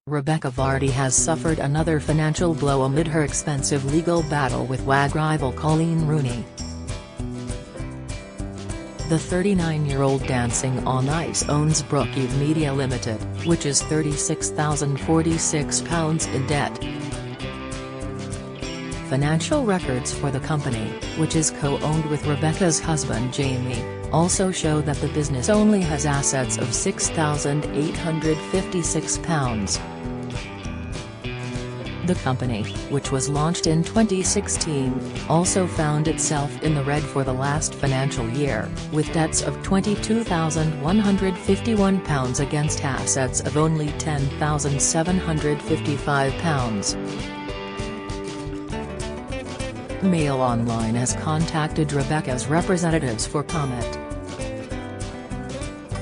Rebekah Vardy has suffered another financial blow amid her expensive legal battle with WAG rival Coleen Rooney. The 39-year-old Dancing on Ice owns Brookhaven Media Limited, which is £36,046 in debt. Financial records for the company, which is co-owned with Rebekah's husband Jamie, also show that the business only has assets of £6,856. The company, which was launched in 2016, also found itself in the red for the last financial year, with debts of £22,151 against assets of only £10,755. Mail Online has contacted Rebekah's representatives for comment.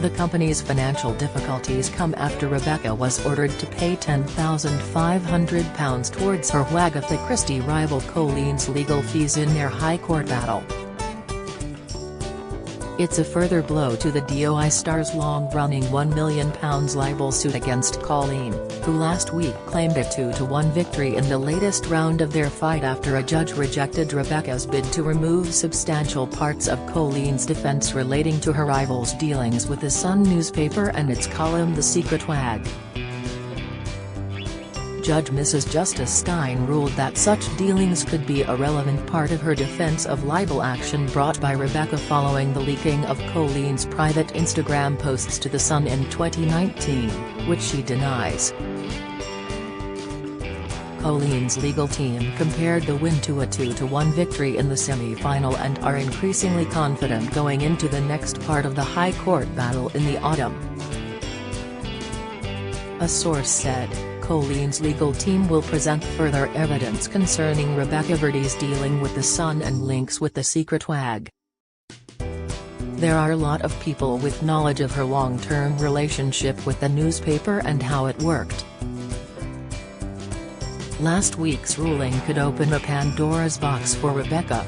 The company's financial difficulties come after Rebekah was ordered to pay £10,500 towards her Agatha Christie rival Coleen's legal fees in their High Court battle. It's a further blow to the DOI star's long-running £1 million libel suit against Coleen, who last week claimed a 2-1 victory in the latest round of their fight after a judge rejected Rebekah's bid to remove substantial parts of Coleen's defense relating to her rival's dealings with the Sun newspaper and its column The Secret WAG. Judge Mrs. Justice Stein ruled that such dealings could be a relevant part of her defense of libel action brought by Rebekah following the leaking of Coleen's private Instagram posts to The Sun in 2019, which she denies. Coleen's legal team compared the win to a 2-1 victory in the semi-final and are increasingly confident going into the next part of the High Court battle in the autumn. A source said, Coleen's legal team will present further evidence concerning Rebekah Vardy's dealing with The Sun and links with the secret WAG. There are a lot of people with knowledge of her long-term relationship with the newspaper and how it worked. Last week's ruling could open a Pandora's box for Rebekah.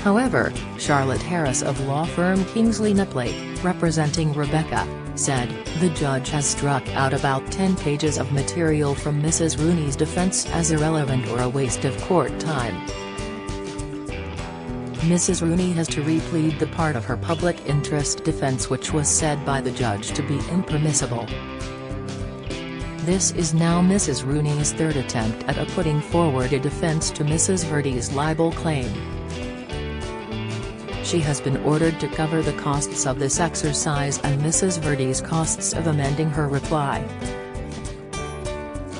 However, Charlotte Harris of law firm Kingsley Nipley, representing Rebekah, said, the judge has struck out about 10 pages of material from Mrs. Rooney's defense as irrelevant or a waste of court time. Mrs. Rooney has to replead the part of her public interest defense which was said by the judge to be impermissible. This is now Mrs. Rooney's third attempt at putting forward a defense to Mrs. Vardy's libel claim. She has been ordered to cover the costs of this exercise and Mrs. Vardy's costs of amending her reply.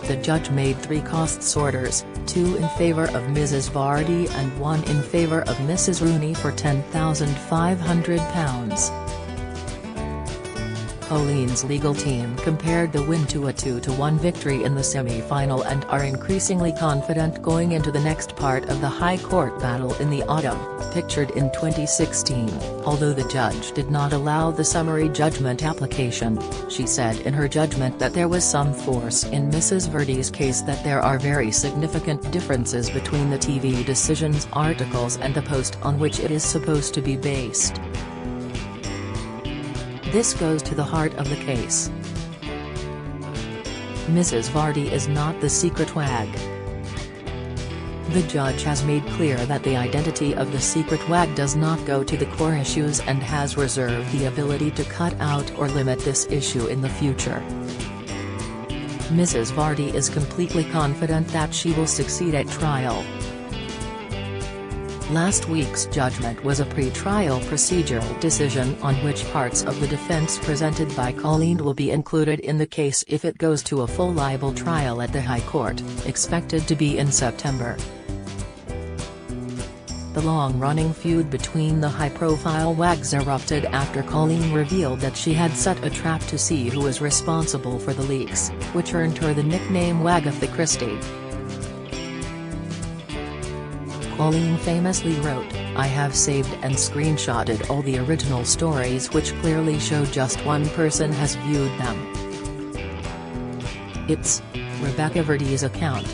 The judge made 3 costs orders, 2 in favor of Mrs. Vardy and 1 in favor of Mrs. Rooney for £10,500. Coleen's legal team compared the win to a 2-1 victory in the semi-final and are increasingly confident going into the next part of the High Court battle in the autumn, pictured in 2016, although the judge did not allow the summary judgment application. She said in her judgment that there was some force in Mrs. Vardy's case, that there are very significant differences between the TV decision's articles and the post on which it is supposed to be based. This goes to the heart of the case. Mrs. Vardy is not the secret WAG. The judge has made clear that the identity of the secret WAG does not go to the core issues and has reserved the ability to cut out or limit this issue in the future. Mrs. Vardy is completely confident that she will succeed at trial. Last week's judgment was a pre-trial procedural decision on which parts of the defense presented by Coleen will be included in the case if it goes to a full libel trial at the High Court, expected to be in September. The long-running feud between the high-profile WAGs erupted after Coleen revealed that she had set a trap to see who was responsible for the leaks, which earned her the nickname Agatha Christie. Coleen famously wrote, "I have saved and screenshotted all the original stories which clearly show just one person has viewed them. It's Rebekah Vardy's account."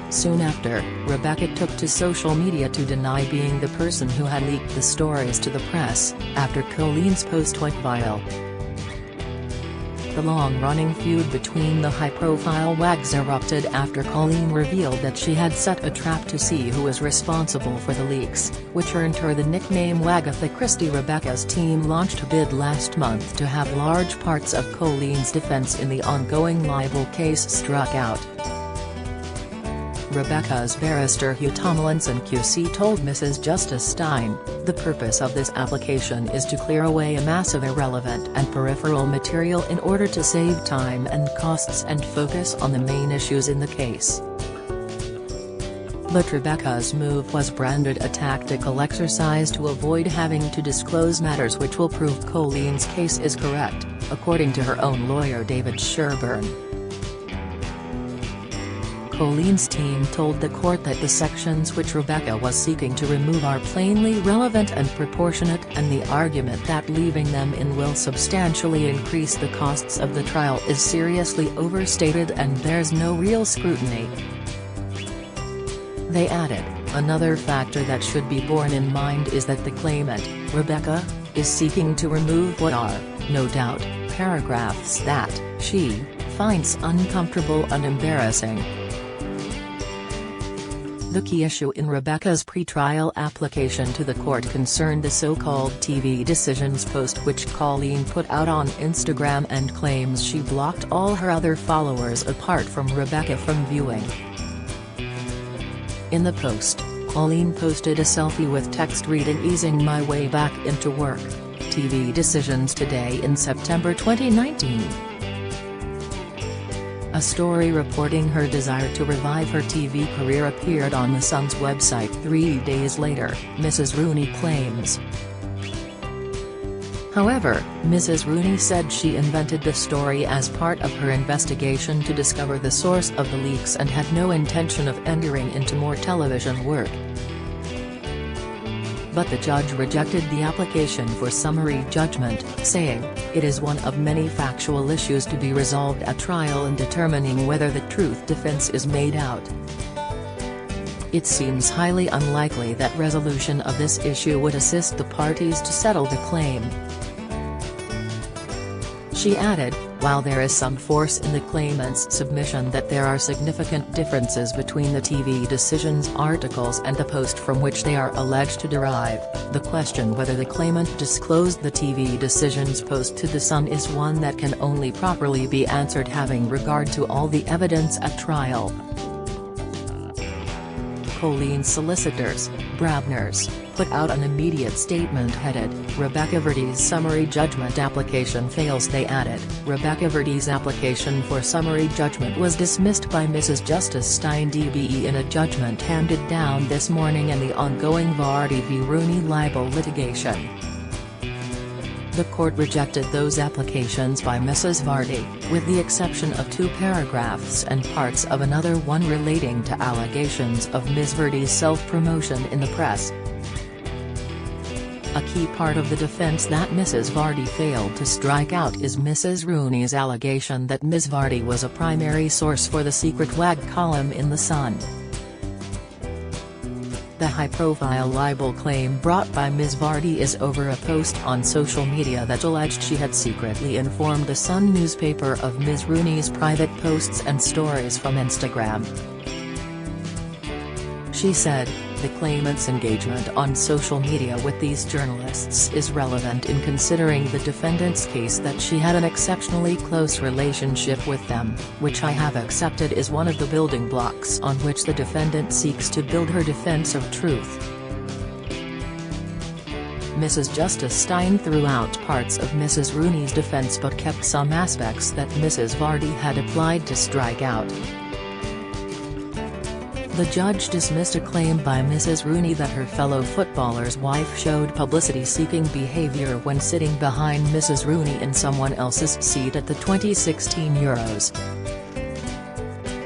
Soon after, Rebekah took to social media to deny being the person who had leaked the stories to the press, after Coleen's post went viral. The long-running feud between the high-profile wags erupted after Colleen revealed that she had set a trap to see who was responsible for the leaks, which earned her the nickname Wagatha Christie. Rebekah's team launched a bid last month to have large parts of Colleen's defense in the ongoing libel case struck out. Rebekah's barrister Hugh Tomlinson QC told Mrs. Justice Stein, "The purpose of this application is to clear away a mass of irrelevant and peripheral material in order to save time and costs and focus on the main issues in the case." But Rebekah's move was branded a tactical exercise to avoid having to disclose matters which will prove Colleen's case is correct, according to her own lawyer David Sherburne. Colleen's team told the court that the sections which Rebekah was seeking to remove are plainly relevant and proportionate, and the argument that leaving them in will substantially increase the costs of the trial is seriously overstated and bears no real scrutiny. They added, "Another factor that should be borne in mind is that the claimant, Rebekah, is seeking to remove what are, no doubt, paragraphs that she finds uncomfortable and embarrassing." The key issue in Rebekah's pre-trial application to the court concerned the so-called TV Decisions post which Colleen put out on Instagram and claims she blocked all her other followers apart from Rebekah from viewing. In the post, Colleen posted a selfie with text reading, "Easing my way back into work. TV Decisions today in September 2019. A story reporting her desire to revive her TV career appeared on the Sun's website 3 days later, Mrs. Rooney claims. However, Mrs. Rooney said she invented the story as part of her investigation to discover the source of the leaks and had no intention of entering into more television work. But the judge rejected the application for summary judgment, saying, "It is one of many factual issues to be resolved at trial in determining whether the truth defense is made out. It seems highly unlikely that resolution of this issue would assist the parties to settle the claim." She added, "While there is some force in the claimant's submission that there are significant differences between the TV Decisions articles and the post from which they are alleged to derive, the question whether the claimant disclosed the TV Decisions post to The Sun is one that can only properly be answered having regard to all the evidence at trial." Colleen's solicitors, Brabners, put out an immediate statement headed, "Rebekah Vardy's summary judgment application fails." They added, "Rebekah Vardy's application for summary judgment was dismissed by Mrs. Justice Stein DBE in a judgment handed down this morning in the ongoing Vardy v. Rooney libel litigation." The court rejected those applications by Mrs. Vardy, with the exception of 2 paragraphs and parts of another one relating to allegations of Ms. Vardy's self-promotion in the press. A key part of the defense that Mrs. Vardy failed to strike out is Mrs. Rooney's allegation that Ms. Vardy was a primary source for the secret WAG column in The Sun. The high-profile libel claim brought by Ms. Vardy is over a post on social media that alleged she had secretly informed the Sun newspaper of Ms. Rooney's private posts and stories from Instagram. She said, "The claimant's engagement on social media with these journalists is relevant in considering the defendant's case that she had an exceptionally close relationship with them, which I have accepted is one of the building blocks on which the defendant seeks to build her defense of truth." Mrs. Justice Stein threw out parts of Mrs. Rooney's defense but kept some aspects that Mrs. Vardy had applied to strike out. The judge dismissed a claim by Mrs. Rooney that her fellow footballer's wife showed publicity-seeking behavior when sitting behind Mrs. Rooney in someone else's seat at the 2016 Euros.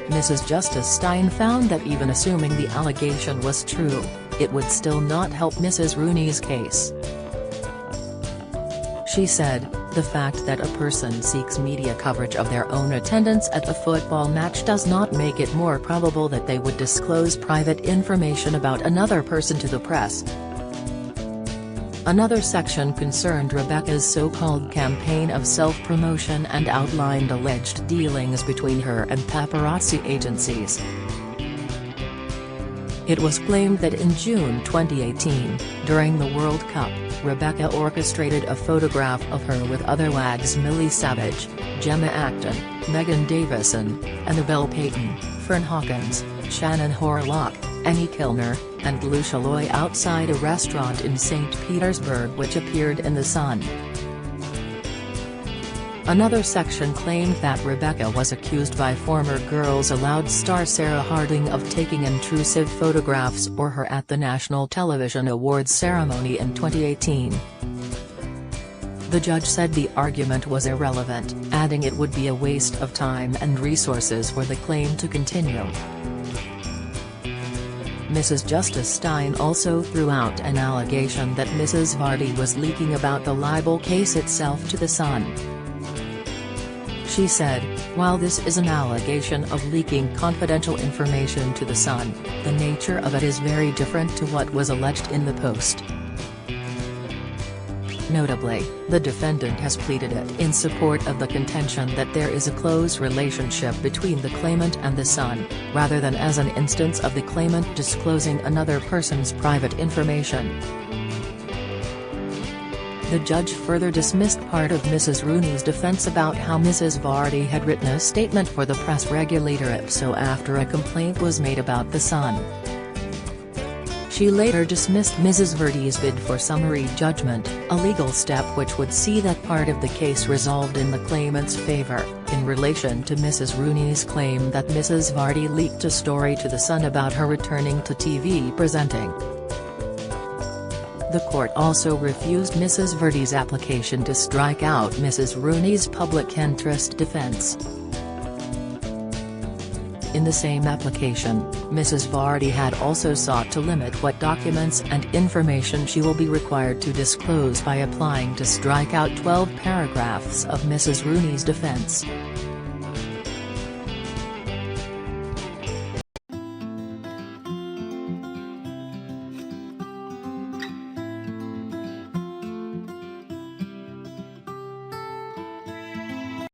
Mrs. Justice Stein found that even assuming the allegation was true, it would still not help Mrs. Rooney's case. She said, "The fact that a person seeks media coverage of their own attendance at a football match does not make it more probable that they would disclose private information about another person to the press." Another section concerned Rebekah's so-called campaign of self-promotion and outlined alleged dealings between her and paparazzi agencies. It was claimed that in June 2018, during the World Cup, Rebekah orchestrated a photograph of her with other wags Millie Savage, Gemma Acton, Megan Davison, Annabelle Payton, Fern Hawkins, Shannon Horlock, Annie Kilner, and Lucia Loy outside a restaurant in St. Petersburg which appeared in The Sun. Another section claimed that Rebekah was accused by former Girls Aloud star Sarah Harding of taking intrusive photographs of her at the National Television Awards ceremony in 2018. The judge said the argument was irrelevant, adding it would be a waste of time and resources for the claim to continue. Mrs. Justice Stein also threw out an allegation that Mrs. Vardy was leaking about the libel case itself to The Sun. She said, "While this is an allegation of leaking confidential information to The Sun, the nature of it is very different to what was alleged in the post." Notably, the defendant has pleaded it in support of the contention that there is a close relationship between the claimant and The Sun, rather than as an instance of the claimant disclosing another person's private information. The judge further dismissed part of Mrs. Rooney's defense about how Mrs. Vardy had written a statement for the press regulator IPSO after a complaint was made about The Sun. She later dismissed Mrs. Vardy's bid for summary judgment, a legal step which would see that part of the case resolved in the claimant's favor, in relation to Mrs. Rooney's claim that Mrs. Vardy leaked a story to The Sun about her returning to TV presenting. The court also refused Mrs. Vardy's application to strike out Mrs. Rooney's public interest defense. In the same application, Mrs. Vardy had also sought to limit what documents and information she will be required to disclose by applying to strike out 12 paragraphs of Mrs. Rooney's defense.